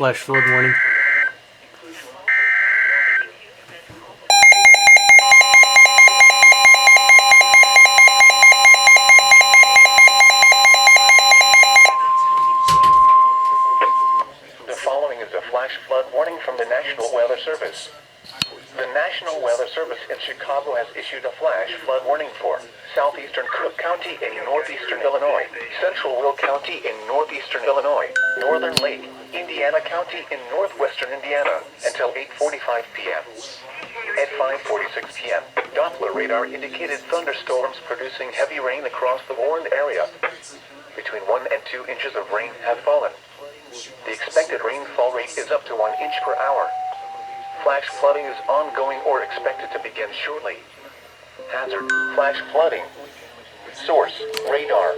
Flash flood warning. The following is a flash flood warning from the National Weather Service. The National Weather Service in Chicago has issued a flash flood warning for southeastern Cook County in northeastern Illinois, central Will County in northeastern Illinois, northern Lake, Indiana County in northwestern Indiana until 8:45 p.m. At 5:46 p.m., Doppler radar indicated thunderstorms producing heavy rain across the warned area. Between 1 and 2 inches of rain have fallen. The expected rainfall rate is up to 1 inch per hour. Flash flooding is ongoing or expected to begin shortly. Hazard: flash flooding. Source: radar.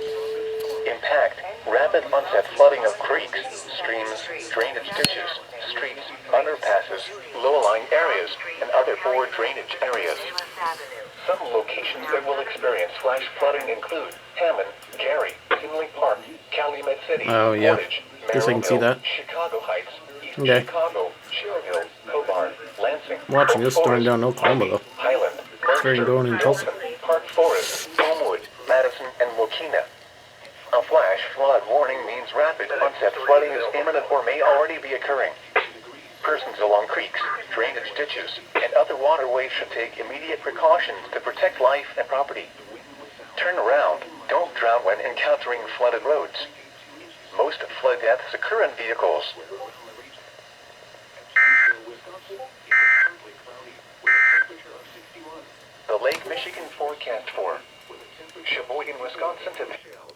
Impact: rapid onset flooding of creeks, streams, drainage ditches, streets, underpasses, low-lying areas, and other poor drainage areas. Some locations that will experience flash flooding include Hammond, Gary, Tinley Park, Calumet City, Oh, yeah. Portage, Guess I can see that. Chicago Heights, East Okay. Chicago, Cherville, Hobart, Lansing, Watching this storm down in Oklahoma, though. Highland, It's very going in Tulsa. Park Forest, Homewood, Madison, and Waukeena. A flash flood warning means rapid onset flooding is imminent or may already be occurring. Persons along creeks, drainage ditches, and other waterways should take immediate precautions to protect life and property. Turn around. Don't drown when encountering flooded roads. Most flood deaths occur in vehicles. The Lake Michigan forecast for Sheboygan, Wisconsin to